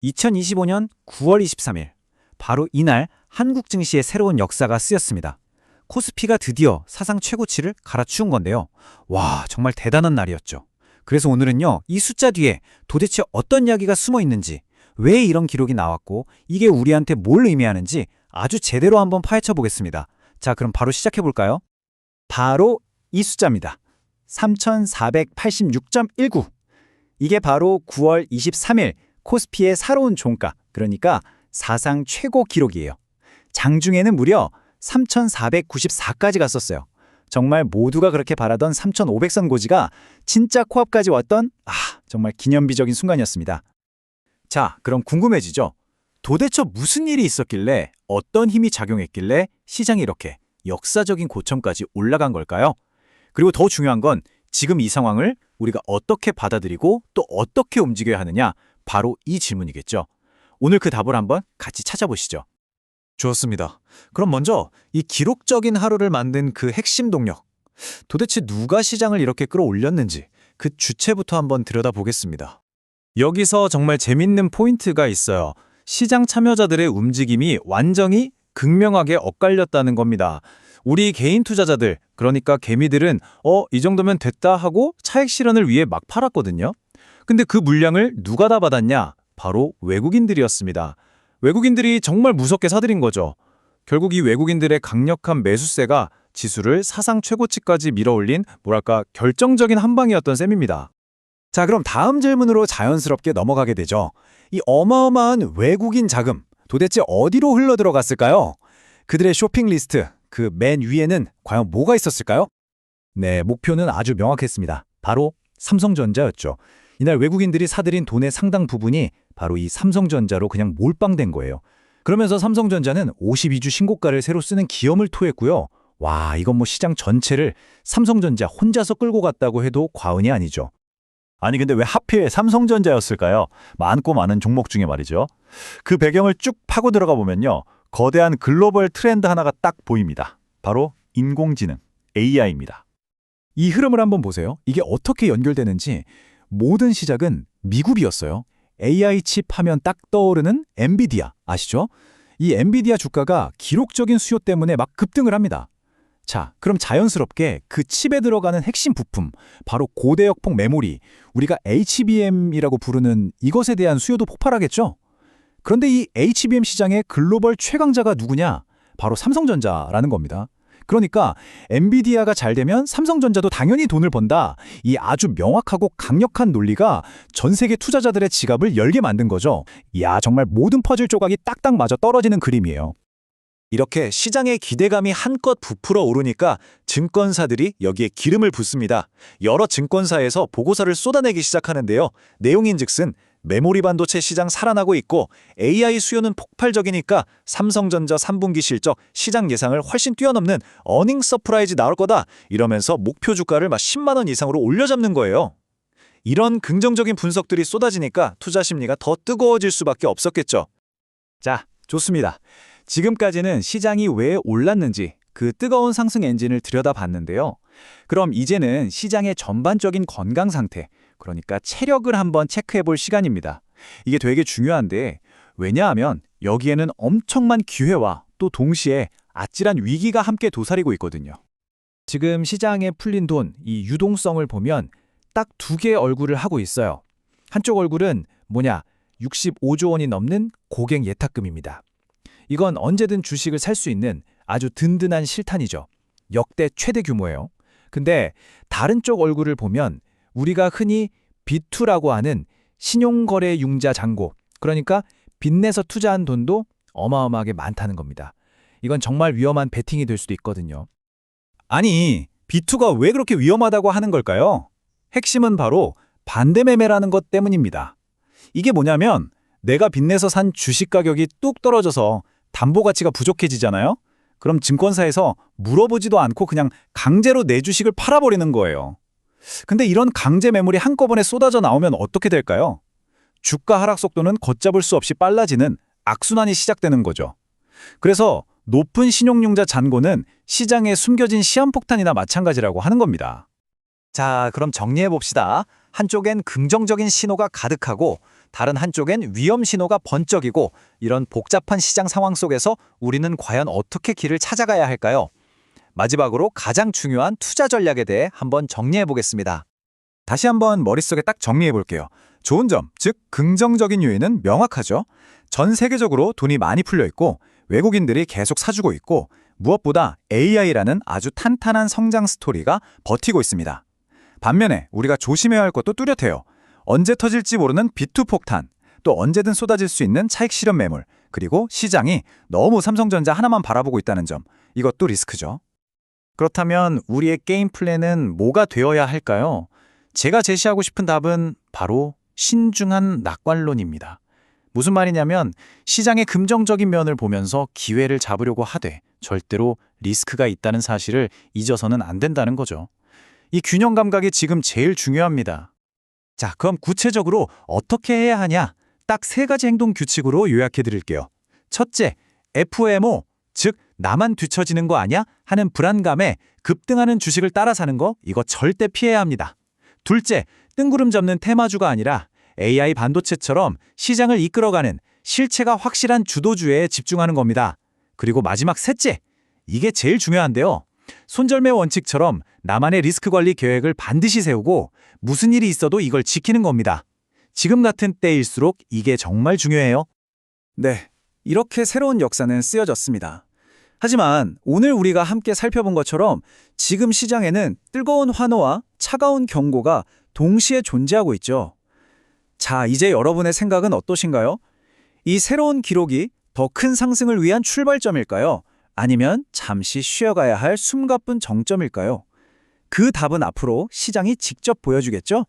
2025년 9월 23일, 바로 이날 한국 증시의 새로운 역사가 쓰였습니다. 코스피가 드디어 사상 최고치를 갈아치운 건데요. 와, 정말 대단한 날이었죠. 그래서 오늘은요, 이 숫자 뒤에 도대체 어떤 이야기가 숨어 있는지, 왜 이런 기록이 나왔고, 이게 우리한테 뭘 의미하는지 아주 제대로 한번 파헤쳐 보겠습니다. 자, 그럼 바로 시작해 볼까요? 바로 이 숫자입니다. 3486.19. 이게 바로 9월 23일 코스피의 새로운 종가, 그러니까 사상 최고 기록이에요. 장중에는 무려 3494까지 갔었어요. 정말 모두가 그렇게 바라던 3500선 고지가 진짜 코앞까지 왔던 정말 기념비적인 순간이었습니다. 자, 그럼 궁금해지죠? 도대체 무슨 일이 있었길래, 어떤 힘이 작용했길래 시장이 이렇게 역사적인 고점까지 올라간 걸까요? 그리고 더 중요한 건 지금 이 상황을 우리가 어떻게 받아들이고 또 어떻게 움직여야 하느냐, 바로 이 질문이겠죠. 오늘 그 답을 한번 같이 찾아보시죠. 좋습니다. 그럼 먼저 이 기록적인 하루를 만든 그 핵심 동력, 도대체 누가 시장을 이렇게 끌어올렸는지 그 주체부터 한번 들여다보겠습니다. 여기서 정말 재밌는 포인트가 있어요. 시장 참여자들의 움직임이 완전히 극명하게 엇갈렸다는 겁니다. 우리 개인 투자자들, 그러니까 개미들은 이 정도면 됐다 하고 차익 실현을 위해 막 팔았거든요. 근데 그 물량을 누가 다 받았냐? 바로 외국인들이었습니다. 외국인들이 정말 무섭게 사들인 거죠. 결국 이 외국인들의 강력한 매수세가 지수를 사상 최고치까지 밀어올린 결정적인 한 방이었던 셈입니다. 자, 그럼 다음 질문으로 자연스럽게 넘어가게 되죠. 이 어마어마한 외국인 자금, 도대체 어디로 흘러들어갔을까요? 그들의 쇼핑 리스트, 그 맨 위에는 과연 뭐가 있었을까요? 네, 목표는 아주 명확했습니다. 바로 삼성전자였죠. 이날 외국인들이 사들인 돈의 상당 부분이 바로 이 삼성전자로 그냥 몰빵된 거예요. 그러면서 삼성전자는 52주 신고가를 새로 쓰는 기염을 토했고요. 와, 이건 시장 전체를 삼성전자 혼자서 끌고 갔다고 해도 과언이 아니죠. 아니 근데 왜 하필 삼성전자였을까요? 많고 많은 종목 중에 말이죠. 그 배경을 쭉 파고 들어가 보면요. 거대한 글로벌 트렌드 하나가 딱 보입니다. 바로 인공지능, AI입니다. 이 흐름을 한번 보세요. 이게 어떻게 연결되는지. 모든 시작은 미국이었어요. AI 칩 하면 딱 떠오르는 엔비디아 아시죠? 이 엔비디아 주가가 기록적인 수요 때문에 막 급등을 합니다. 자, 그럼 자연스럽게 그 칩에 들어가는 핵심 부품, 바로 고대역폭 메모리, 우리가 HBM이라고 부르는 이것에 대한 수요도 폭발하겠죠? 그런데 이 HBM 시장의 글로벌 최강자가 누구냐? 바로 삼성전자라는 겁니다. 그러니까 엔비디아가 잘 되면 삼성전자도 당연히 돈을 번다. 이 아주 명확하고 강력한 논리가 전 세계 투자자들의 지갑을 열게 만든 거죠. 이야, 정말 모든 퍼즐 조각이 딱딱 맞아 떨어지는 그림이에요. 이렇게 시장의 기대감이 한껏 부풀어 오르니까 증권사들이 여기에 기름을 붓습니다. 여러 증권사에서 보고서를 쏟아내기 시작하는데요. 내용인즉슨 메모리 반도체 시장 살아나고 있고 AI 수요는 폭발적이니까 삼성전자 3분기 실적 시장 예상을 훨씬 뛰어넘는 어닝 서프라이즈 나올 거다. 이러면서 목표 주가를 10만 원 이상으로 올려잡는 거예요. 이런 긍정적인 분석들이 쏟아지니까 투자 심리가 더 뜨거워질 수밖에 없었겠죠. 자, 좋습니다. 지금까지는 시장이 왜 올랐는지 그 뜨거운 상승 엔진을 들여다봤는데요. 그럼 이제는 시장의 전반적인 건강 상태, 그러니까 체력을 한번 체크해 볼 시간입니다. 이게 되게 중요한데, 왜냐하면 여기에는 엄청난 기회와 또 동시에 아찔한 위기가 함께 도사리고 있거든요. 지금 시장에 풀린 돈, 이 유동성을 보면 딱 두 개의 얼굴을 하고 있어요. 한쪽 얼굴은 65조 원이 넘는 고객 예탁금입니다. 이건 언제든 주식을 살 수 있는 아주 든든한 실탄이죠. 역대 최대 규모예요. 근데 다른 쪽 얼굴을 보면 우리가 흔히 B2라고 하는 신용거래 융자 잔고, 그러니까 빚내서 투자한 돈도 어마어마하게 많다는 겁니다. 이건 정말 위험한 베팅이 될 수도 있거든요. 아니, B2가 왜 그렇게 위험하다고 하는 걸까요? 핵심은 바로 반대매매라는 것 때문입니다. 이게 뭐냐면 내가 빚내서 산 주식 가격이 뚝 떨어져서 담보 가치가 부족해지잖아요? 그럼 증권사에서 물어보지도 않고 그냥 강제로 내 주식을 팔아버리는 거예요. 근데 이런 강제 매물이 한꺼번에 쏟아져 나오면 어떻게 될까요? 주가 하락 속도는 걷잡을 수 없이 빨라지는 악순환이 시작되는 거죠. 그래서 높은 신용융자 잔고는 시장에 숨겨진 시한폭탄이나 마찬가지라고 하는 겁니다. 자, 그럼 정리해봅시다. 한쪽엔 긍정적인 신호가 가득하고 다른 한쪽엔 위험 신호가 번쩍이고 이런 복잡한 시장 상황 속에서 우리는 과연 어떻게 길을 찾아가야 할까요? 마지막으로 가장 중요한 투자 전략에 대해 한번 정리해 보겠습니다. 다시 한번 머릿속에 딱 정리해 볼게요. 좋은 점, 즉 긍정적인 요인은 명확하죠. 전 세계적으로 돈이 많이 풀려 있고 외국인들이 계속 사주고 있고 무엇보다 AI라는 아주 탄탄한 성장 스토리가 버티고 있습니다. 반면에 우리가 조심해야 할 것도 뚜렷해요. 언제 터질지 모르는 비투 폭탄, 또 언제든 쏟아질 수 있는 차익 실현 매물, 그리고 시장이 너무 삼성전자 하나만 바라보고 있다는 점, 이것도 리스크죠. 그렇다면 우리의 게임 플랜은 뭐가 되어야 할까요? 제가 제시하고 싶은 답은 바로 신중한 낙관론입니다. 무슨 말이냐면 시장의 긍정적인 면을 보면서 기회를 잡으려고 하되 절대로 리스크가 있다는 사실을 잊어서는 안 된다는 거죠. 이 균형 감각이 지금 제일 중요합니다. 자, 그럼 구체적으로 어떻게 해야 하냐? 딱 3가지 행동 규칙으로 요약해 드릴게요. 첫째, FOMO, 즉 나만 뒤처지는 거 아니야? 하는 불안감에 급등하는 주식을 따라 사는 거, 이거 절대 피해야 합니다. 둘째, 뜬구름 잡는 테마주가 아니라 AI 반도체처럼 시장을 이끌어가는 실체가 확실한 주도주에 집중하는 겁니다. 그리고 마지막 셋째, 이게 제일 중요한데요. 손절매 원칙처럼 나만의 리스크 관리 계획을 반드시 세우고 무슨 일이 있어도 이걸 지키는 겁니다. 지금 같은 때일수록 이게 정말 중요해요. 네, 이렇게 새로운 역사는 쓰여졌습니다. 하지만 오늘 우리가 함께 살펴본 것처럼 지금 시장에는 뜨거운 환호와 차가운 경고가 동시에 존재하고 있죠. 자, 이제 여러분의 생각은 어떠신가요? 이 새로운 기록이 더 큰 상승을 위한 출발점일까요? 아니면 잠시 쉬어가야 할 숨가쁜 정점일까요? 그 답은 앞으로 시장이 직접 보여주겠죠?